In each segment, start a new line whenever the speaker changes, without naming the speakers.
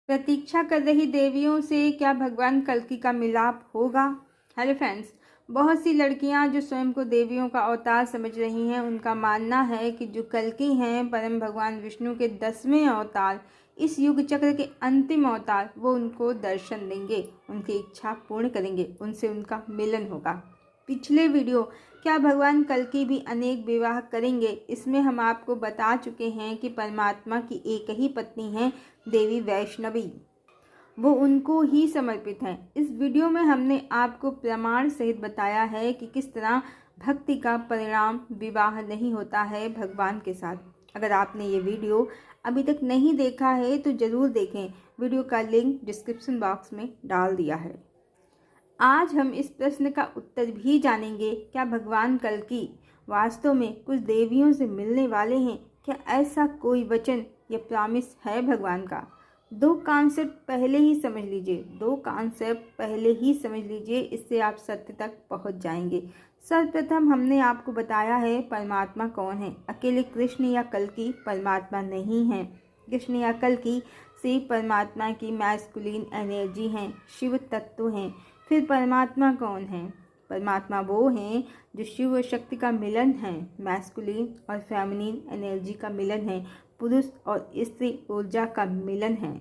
प्रतीक्षा कर रही देवियों से क्या भगवान कल्कि का मिलाप होगा। हेलो फ्रेंड्स, बहुत सी लड़कियां जो स्वयं को देवियों का अवतार समझ रही हैं, उनका मानना है कि जो कल्कि हैं परम भगवान विष्णु के 10वें अवतार, इस युग चक्र के अंतिम अवतार, वो उनको दर्शन देंगे, उनकी इच्छा पूर्ण करेंगे, उनसे उनका मिलन होगा। पिछले वीडियो क्या भगवान कल्कि भी अनेक विवाह करेंगे, इसमें हम आपको बता चुके हैं कि परमात्मा की एक ही पत्नी है, देवी वैष्णवी, वो उनको ही समर्पित हैं। इस वीडियो में हमने आपको प्रमाण सहित बताया है कि किस तरह भक्ति का परिणाम विवाह नहीं होता है भगवान के साथ। अगर आपने ये वीडियो अभी तक नहीं देखा है तो ज़रूर देखें, वीडियो का लिंक डिस्क्रिप्शन बॉक्स में डाल दिया है। आज हम इस प्रश्न का उत्तर भी जानेंगे, क्या भगवान कल्कि वास्तव में कुछ देवियों से मिलने वाले हैं? क्या ऐसा कोई वचन या प्रॉमिस है भगवान का? दो कॉन्सेप्ट पहले ही समझ लीजिए, इससे आप सत्य तक पहुंच जाएंगे। सर्वप्रथम हमने आपको बताया है परमात्मा कौन है। अकेले कृष्ण या कल्कि परमात्मा नहीं है। कृष्ण या कल्कि से परमात्मा की मैस्कुलिन एनर्जी हैं, शिव तत्व हैं। फिर परमात्मा कौन है? परमात्मा वो हैं जो शिव और शक्ति का मिलन है, मैस्कुलिन और फेमिनिन एनर्जी का मिलन है, पुरुष और स्त्री ऊर्जा का मिलन है,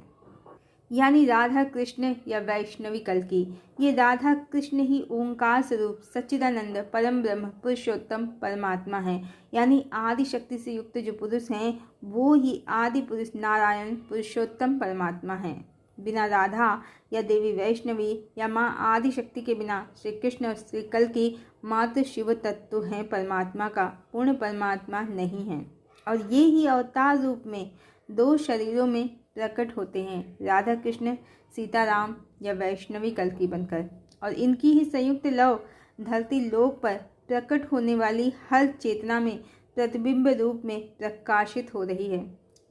यानी राधा कृष्ण या वैष्णवी कल्कि। ये राधा कृष्ण ही ओंकार स्वरूप सच्चिदानंद परम ब्रह्म पुरुषोत्तम परमात्मा है, यानी आदि शक्ति से युक्त जो पुरुष हैं वो ही आदि पुरुष नारायण पुरुषोत्तम परमात्मा है। बिना राधा या देवी वैष्णवी या माँ आदि शक्ति के बिना श्री कृष्ण और श्री कल्कि मात्र शिव तत्व हैं, परमात्मा का पूर्ण परमात्मा नहीं है। और ये ही अवतार रूप में दो शरीरों में प्रकट होते हैं, राधा कृष्ण सीताराम या वैष्णवी कल्कि बनकर। और इनकी ही संयुक्त लव धरती लोक पर प्रकट होने वाली हर चेतना में प्रतिबिंब रूप में प्रकाशित हो रही है।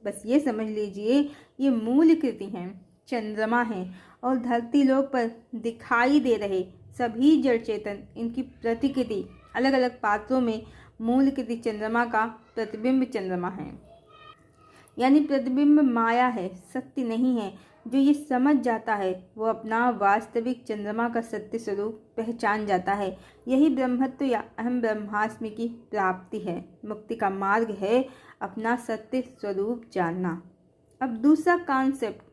बस ये समझ लीजिए, ये मूल कृति हैं, चंद्रमा हैं, और धरती लोक पर दिखाई दे रहे सभी जड़ चेतन, इनकी प्रतिकृति अलग अलग पात्रों में मूल कृति चंद्रमा का प्रतिबिंब चंद्रमा है, यानी प्रतिबिंब माया है, सत्य नहीं है। जो ये समझ जाता है वो अपना वास्तविक चंद्रमा का सत्य स्वरूप पहचान जाता है। यही ब्रह्मत्व या अहम ब्रह्मास्मि की प्राप्ति है, मुक्ति का मार्ग है अपना सत्य स्वरूप जानना। अब दूसरा कॉन्सेप्ट,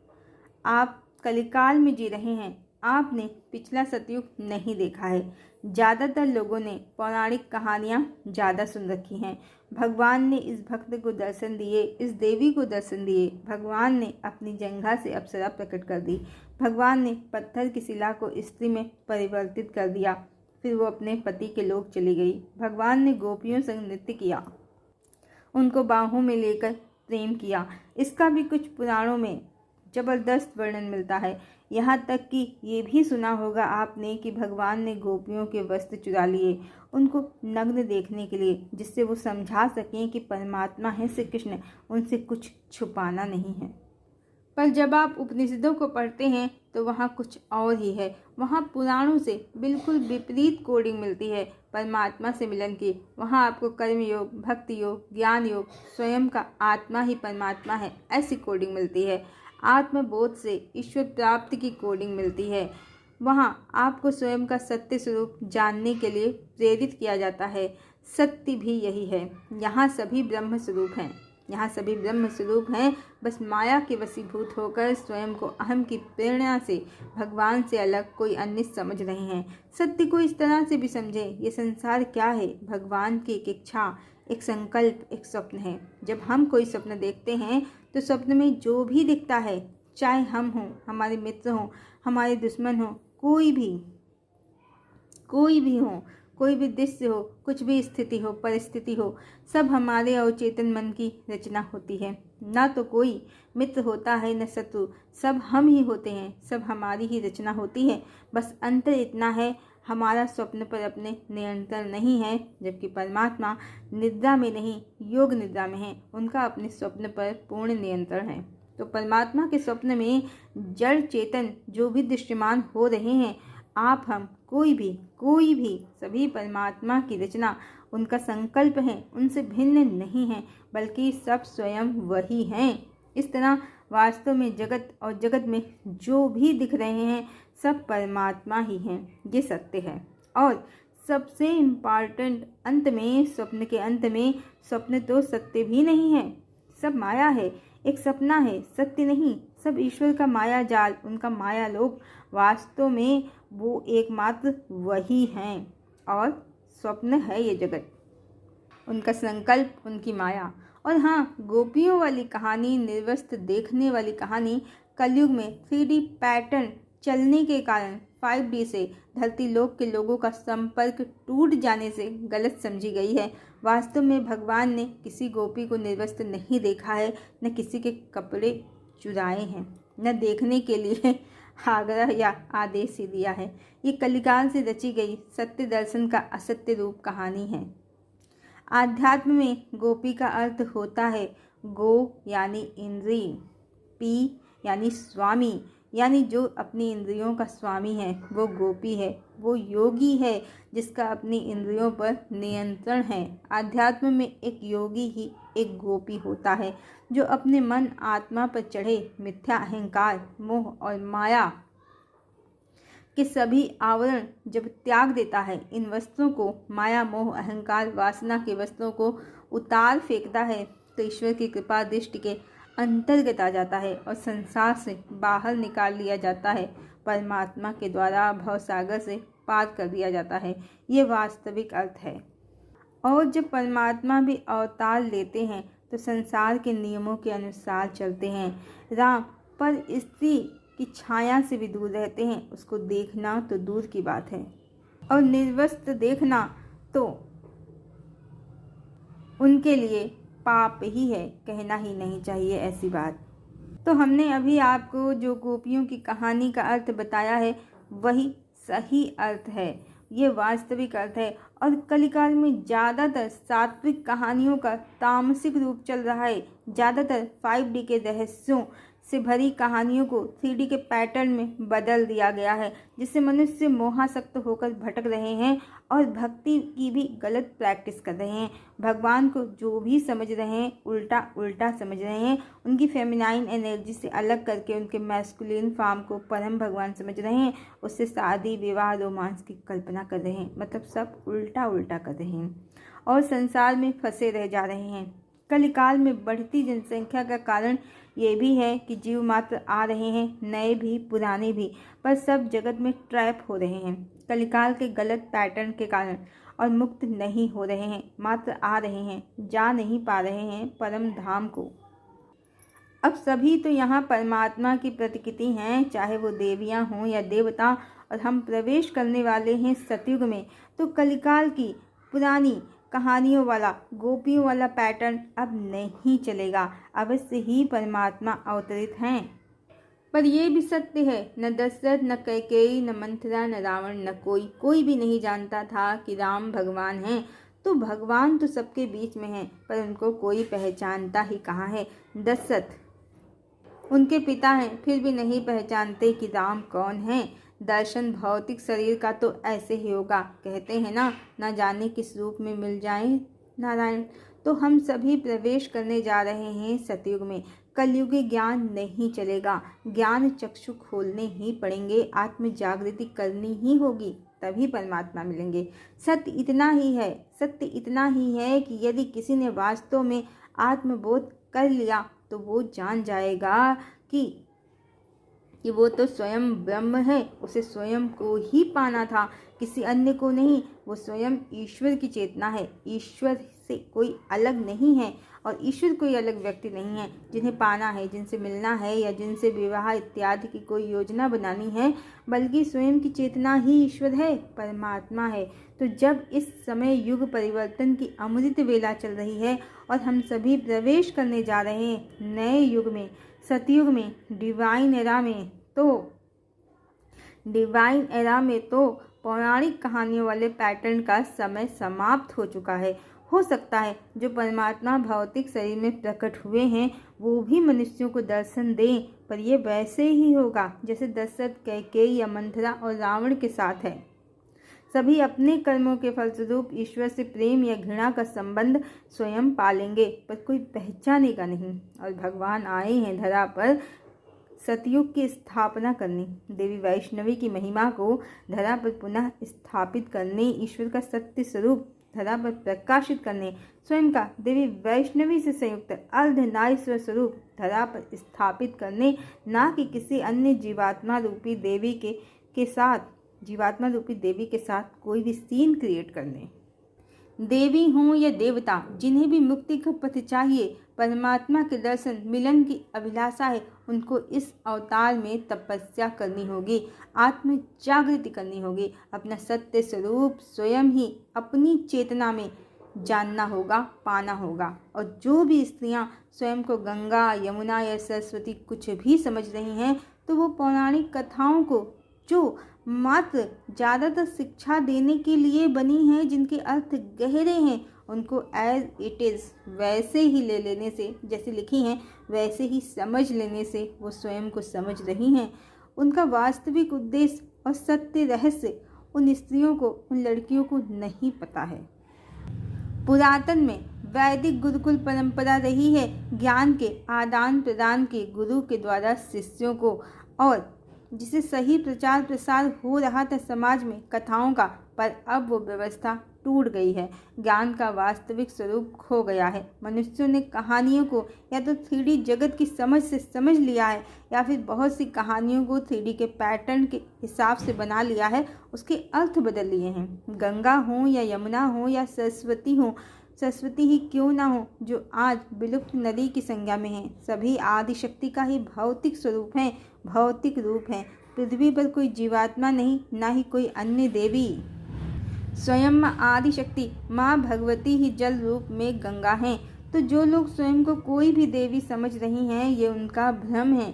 आप कलिकाल में जी रहे हैं, आपने पिछला सतयुग नहीं देखा है। ज़्यादातर लोगों ने पौराणिक कहानियाँ ज़्यादा सुन रखी हैं। भगवान ने इस भक्त को दर्शन दिए, इस देवी को दर्शन दिए। भगवान ने अपनी जंघा से अप्सरा प्रकट कर दी। भगवान ने पत्थर की शिला को स्त्री में परिवर्तित कर दिया। फिर वो अपने पति के लोक चली गई। भगवान ने गोपियों संग नृत्य किया, उनको बाहों में लेकर प्रेम किया। इसका भी कुछ पुराणों में जबरदस्त वर्णन मिलता है। यहाँ तक कि ये भी सुना होगा आपने कि भगवान ने गोपियों के वस्त्र चुरा लिए, उनको नग्न देखने के लिए, जिससे वो समझा सकें कि परमात्मा है श्री कृष्ण, उनसे कुछ छुपाना नहीं है। पर जब आप उपनिषदों को पढ़ते हैं तो वहाँ कुछ और ही है। वहाँ पुराणों से बिल्कुल विपरीत कोडिंग मिलती है परमात्मा से मिलन की। वहाँ आपको कर्म योग, भक्ति योग, ज्ञान योग, स्वयं का आत्मा ही परमात्मा है, ऐसी कोडिंग मिलती है। आत्मबोध से ईश्वर प्राप्ति की कोडिंग मिलती है। वहाँ आपको स्वयं का सत्य स्वरूप जानने के लिए प्रेरित किया जाता है। सत्य भी यही है, यहाँ सभी ब्रह्म स्वरूप हैं, बस माया के वशीभूत होकर स्वयं को अहम की प्रेरणा से भगवान से अलग कोई अन्य समझ रहे हैं। सत्य को इस तरह से भी समझें, ये संसार क्या है? भगवान की एक इच्छा, एक संकल्प, एक स्वप्न है। जब हम कोई स्वप्न देखते हैं तो स्वप्न में जो भी दिखता है, चाहे हम हों, हमारे मित्र हों, हमारे दुश्मन हों, कोई भी हो, कोई भी दृश्य हो, कुछ भी स्थिति हो, परिस्थिति हो, सब हमारे अवचेतन मन की रचना होती है। ना तो कोई मित्र होता है न शत्रु, सब हम ही होते हैं, सब हमारी ही रचना होती है। बस अंतर इतना है, हमारा स्वप्न पर अपने नियंत्रण नहीं है, जबकि परमात्मा निद्रा में नहीं, योग निद्रा में है, उनका अपने स्वप्न पर पूर्ण नियंत्रण है। तो परमात्मा के स्वप्न में जड़ चेतन जो भी दृश्यमान हो रहे हैं, आप, हम, कोई भी सभी परमात्मा की रचना, उनका संकल्प है, उनसे भिन्न नहीं है, बल्कि सब स्वयं वही हैं। इस तरह वास्तव में जगत और जगत में जो भी दिख रहे हैं सब परमात्मा ही हैं। ये सत्य है। और सबसे इम्पॉर्टेंट, अंत में, स्वप्न के अंत में, स्वप्न तो सत्य भी नहीं है, सब माया है, एक सपना है, सत्य नहीं। सब ईश्वर का माया जाल, उनका माया लोक। वास्तव में वो एकमात्र वही हैं और स्वप्न है ये जगत, उनका संकल्प, उनकी माया। और हाँ, गोपियों वाली कहानी, निर्वस्त्र देखने वाली कहानी कलयुग में 3D पैटर्न चलने के कारण 5D से धरती लोक के लोगों का संपर्क टूट जाने से गलत समझी गई है। वास्तव में भगवान ने किसी गोपी को निर्वस्त्र नहीं देखा है, न किसी के कपड़े चुराए हैं, न देखने के लिए आग्रह या आदेश ही दिया है। ये कलिकाल से रची गई सत्य दर्शन का असत्य रूप कहानी है। आध्यात्म में गोपी का अर्थ होता है गो यानी इंद्रिय, पी यानी स्वामी, यानी जो अपनी इंद्रियों का स्वामी है वो गोपी है। वो योगी है जिसका अपनी इंद्रियों पर नियंत्रण है। आध्यात्म में एक योगी ही एक गोपी होता है जो अपने मन आत्मा पर चढ़े मिथ्या अहंकार, मोह और माया के सभी आवरण जब त्याग देता है, इन वस्तुओं को, माया, मोह, अहंकार, वासना के वस्तुओं को उतार फेंकता है, तो ईश्वर की कृपा दृष्टि के अंतर्गत आ जाता है और संसार से बाहर निकाल लिया जाता है। परमात्मा के द्वारा भवसागर से पार कर दिया जाता है। ये वास्तविक अर्थ है। और जब परमात्मा भी अवतार लेते हैं तो संसार के नियमों के अनुसार चलते हैं। राम पर स्त्री की छाया से भी दूर रहते हैं, उसको देखना तो दूर की बात है, और निर्वस्त्र देखना तो उनके लिए पाप ही है, कहना ही नहीं चाहिए ऐसी बात। तो हमने अभी आपको जो गोपियों की कहानी का अर्थ बताया है वही सही अर्थ है, ये वास्तविक अर्थ है। और कलिकाल में ज़्यादातर सात्विक कहानियों का तामसिक रूप चल रहा है। ज़्यादातर 5D के रहस्यों से भरी कहानियों को 3D के पैटर्न में बदल दिया गया है, जिससे मनुष्य मोहासक्त होकर भटक रहे हैं और भक्ति की भी गलत प्रैक्टिस कर रहे हैं। भगवान को जो भी समझ रहे हैं उल्टा उल्टा समझ रहे हैं। उनकी फेमिनाइन एनर्जी से अलग करके उनके मैस्कुलिन फॉर्म को परम भगवान समझ रहे हैं। उससे शादी, विवाह, रोमांस की कल्पना कर रहे हैं। मतलब सब उल्टा उल्टा कर रहे हैं और संसार में फंसे रह जा रहे हैं। कलिकाल में बढ़ती जनसंख्या का कारण ये भी है कि जीव मात्र आ रहे हैं, नए भी पुराने भी, पर सब जगत में ट्रैप हो रहे हैं कलिकाल के गलत पैटर्न के कारण, और मुक्त नहीं हो रहे हैं, मात्र आ रहे हैं, जा नहीं पा रहे हैं परम धाम को। अब सभी तो यहाँ परमात्मा की प्रतिकृति हैं, चाहे वो देवियाँ हों या देवता, और हम प्रवेश करने वाले हैं सतयुग में। तो कलिकाल की पुरानी कहानियों वाला, गोपियों वाला पैटर्न अब नहीं चलेगा। अवश्य ही परमात्मा अवतरित हैं। पर यह भी सत्य है, न दशरथ, न कैकेयी, न मंथरा, न रावण, न कोई भी नहीं जानता था कि राम भगवान हैं। तो भगवान तो सबके बीच में हैं, पर उनको कोई पहचानता ही कहाँ है। दशरथ उनके पिता हैं, फिर भी नहीं पहचानते कि राम कौन है। दर्शन भौतिक शरीर का तो ऐसे ही होगा, कहते हैं ना जाने किस रूप में मिल जाए नारायण। तो हम सभी प्रवेश करने जा रहे हैं सतयुग में। कलयुगी ज्ञान नहीं चलेगा, ज्ञान चक्षु खोलने ही पड़ेंगे, आत्म जागृति करनी ही होगी, तभी परमात्मा मिलेंगे। सत्य इतना ही है कि यदि किसी ने वास्तव में आत्मबोध कर लिया तो वो जान जाएगा कि वो तो स्वयं ब्रह्म है, उसे स्वयं को ही पाना था, किसी अन्य को नहीं। वो स्वयं ईश्वर की चेतना है, ईश्वर से कोई अलग नहीं है, और ईश्वर कोई अलग व्यक्ति नहीं है जिन्हें पाना है, जिनसे मिलना है या जिनसे विवाह इत्यादि की कोई योजना बनानी है, बल्कि स्वयं की चेतना ही ईश्वर है, परमात्मा है। तो जब इस समय युग परिवर्तन की अमृत वेला चल रही है और हम सभी प्रवेश करने जा रहे हैं नए युग में, सतयुग में, डिवाइन एरा में, तो पौराणिक कहानियों वाले पैटर्न का समय समाप्त हो चुका है। हो सकता है जो परमात्मा भौतिक शरीर में प्रकट हुए हैं वो भी मनुष्यों को दर्शन दें, पर यह वैसे ही होगा जैसे दशरथ, कैकेयी या मंथरा और रावण के साथ है। सभी अपने कर्मों के फलस्वरूप ईश्वर से प्रेम या घृणा का संबंध स्वयं पालेंगे, पर कोई पहचानेगा नहीं। और भगवान आए हैं धरा पर सतयुग की स्थापना करने, देवी वैष्णवी की महिमा को धरा पर पुनः स्थापित करने, ईश्वर का सत्य स्वरूप धरा पर प्रकाशित करने, स्वयं का देवी वैष्णवी से संयुक्त अर्धनारीश्वर स्वरूप धरा पर स्थापित करने, ना कि किसी अन्य जीवात्मा रूपी देवी के साथ कोई भी सीन क्रिएट करने। देवी हों या देवता, जिन्हें भी मुक्ति का पथ चाहिए, परमात्मा के दर्शन मिलन की अभिलाषा है, उनको इस अवतार में तपस्या करनी होगी, आत्म जागृति करनी होगी, अपना सत्य स्वरूप स्वयं ही अपनी चेतना में जानना होगा, पाना होगा। और जो भी स्त्रियां स्वयं को गंगा, यमुना या सरस्वती कुछ भी समझ रही हैं, तो वो पौराणिक कथाओं को जो मात्र ज़्यादातर शिक्षा देने के लिए बनी हैं, जिनके अर्थ गहरे हैं, उनको एज इट इज़ वैसे ही ले लेने से, जैसे लिखी हैं वैसे ही समझ लेने से वो स्वयं को समझ रही हैं। उनका वास्तविक उद्देश्य और सत्य रहस्य उन स्त्रियों को, उन लड़कियों को नहीं पता है। पुरातन में वैदिक गुरुकुल परंपरा रही है ज्ञान के आदान प्रदान के, गुरु के द्वारा शिष्यों को, और जिसे सही प्रचार प्रसार हो रहा था समाज में कथाओं का, पर अब वो व्यवस्था टूट गई है। ज्ञान का वास्तविक स्वरूप खो गया है। मनुष्यों ने कहानियों को या तो 3D जगत की समझ से समझ लिया है, या फिर बहुत सी कहानियों को 3D के पैटर्न के हिसाब से बना लिया है, उसके अर्थ बदल लिए हैं। गंगा हो या यमुना हो या सरस्वती हो, सरस्वती ही क्यों ना हो, जो आज विलुप्त नदी की संज्ञा में है, सभी आदिशक्ति का ही भौतिक स्वरूप है, भौतिक रूप है। पृथ्वी पर कोई जीवात्मा नहीं, ना ही कोई अन्य देवी। स्वयं माँ आदिशक्ति, माँ भगवती ही जल रूप में गंगा हैं। तो जो लोग स्वयं को कोई भी देवी समझ रही हैं, ये उनका भ्रम है।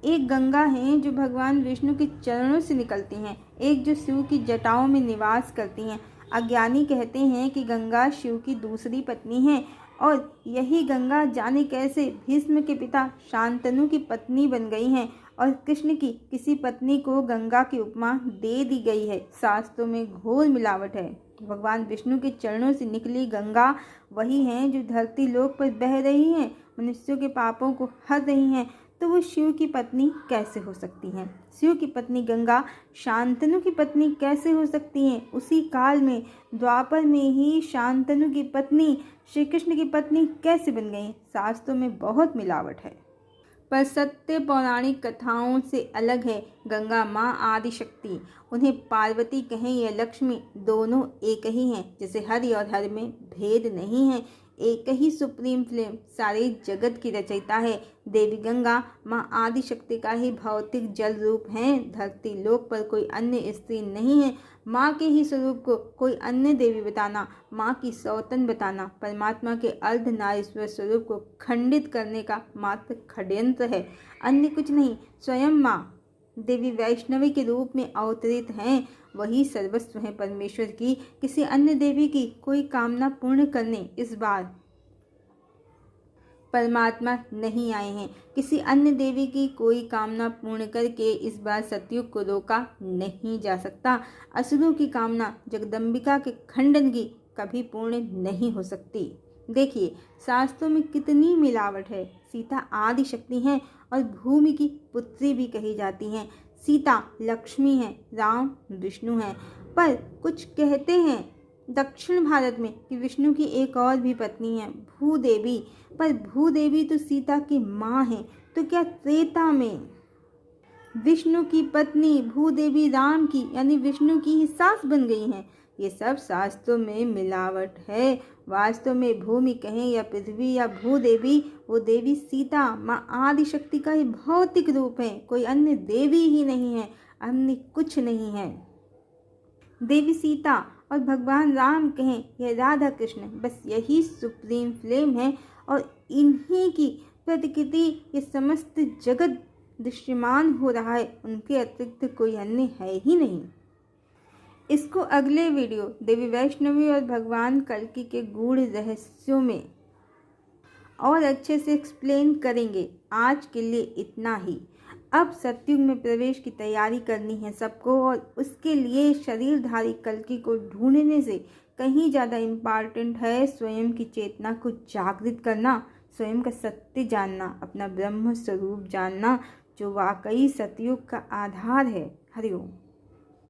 एक गंगा हैं जो भगवान विष्णु के चरणों से निकलती हैं, एक जो शिव की जटाओं में निवास करती हैं। अज्ञानी कहते हैं कि गंगा शिव की दूसरी पत्नी है, और यही गंगा जाने कैसे भीष्म के पिता शांतनु की पत्नी बन गई हैं, और कृष्ण की किसी पत्नी को गंगा की उपमा दे दी गई है। शास्त्रों में घोर मिलावट है। भगवान विष्णु के चरणों से निकली गंगा वही हैं जो धरती लोक पर बह रही हैं, मनुष्यों के पापों को हर रही हैं। तो वो शिव की पत्नी कैसे हो सकती हैं? शिव की पत्नी गंगा शांतनु की पत्नी कैसे हो सकती हैं? उसी काल में द्वापर में ही शांतनु की पत्नी श्री कृष्ण की पत्नी कैसे बन गई? शास्त्रों में बहुत मिलावट है, पर सत्य पौराणिक कथाओं से अलग है। गंगा माँ आदिशक्ति, उन्हें पार्वती कहें या लक्ष्मी, दोनों एक ही हैं। जैसे हरि और हर में भेद नहीं है, एक ही सुप्रीम फ्लेम सारे जगत की रचयिता है। देवी गंगा माँ आदिशक्ति का ही भौतिक जल रूप हैं। धरती लोक पर कोई अन्य स्त्री नहीं है। माँ के ही स्वरूप को कोई अन्य देवी बताना, माँ की सौतन बताना, परमात्मा के अर्धनारीश्वर स्वरूप को खंडित करने का मात्र षड्यंत्र है, अन्य कुछ नहीं। स्वयं माँ देवी वैष्णवी के रूप में अवतरित हैं, वही सर्वस्व है परमेश्वर की। किसी अन्य देवी की कोई कामना पूर्ण करने इस बार परमात्मा नहीं आए हैं। किसी अन्य देवी की कोई कामना पूर्ण करके इस बार सतयुग को रोका नहीं जा सकता। असुरों की कामना जगदम्बिका के खंडन की कभी पूर्ण नहीं हो सकती। देखिए शास्त्रों में कितनी मिलावट है। सीता आदि शक्ति हैं और भूमि की पुत्री भी कही जाती हैं। सीता लक्ष्मी है, राम विष्णु हैं। पर कुछ कहते हैं दक्षिण भारत में कि विष्णु की एक और भी पत्नी है, भूदेवी। पर भूदेवी तो सीता की माँ है, तो क्या त्रेता में विष्णु की पत्नी भूदेवी राम की यानी विष्णु की ही सास बन गई हैं? ये सब शास्त्रों में मिलावट है। वास्तव में भूमि कहें या पृथ्वी या भूदेवी, वो देवी सीता माँ आदिशक्ति का ही भौतिक रूप है, कोई अन्य देवी ही नहीं है, अन्य कुछ नहीं है। देवी सीता और भगवान राम कहें या राधा कृष्ण, बस यही सुप्रीम फ्लेम है, और इन्हीं की प्रतिकृति ये समस्त जगत दृश्यमान हो रहा है। उनके अतिरिक्त कोई अन्य है ही नहीं। इसको अगले वीडियो देवी वैष्णवी और भगवान कल्कि के गूढ़ रहस्यों में और अच्छे से एक्सप्लेन करेंगे। आज के लिए इतना ही। अब सतयुग में प्रवेश की तैयारी करनी है सबको, और उसके लिए शरीरधारी कल्कि को ढूंढने से कहीं ज़्यादा इम्पॉर्टेंट है स्वयं की चेतना को जागृत करना, स्वयं का सत्य जानना, अपना ब्रह्म स्वरूप जानना, जो वाकई सतयुग का आधार है। हरि ओम।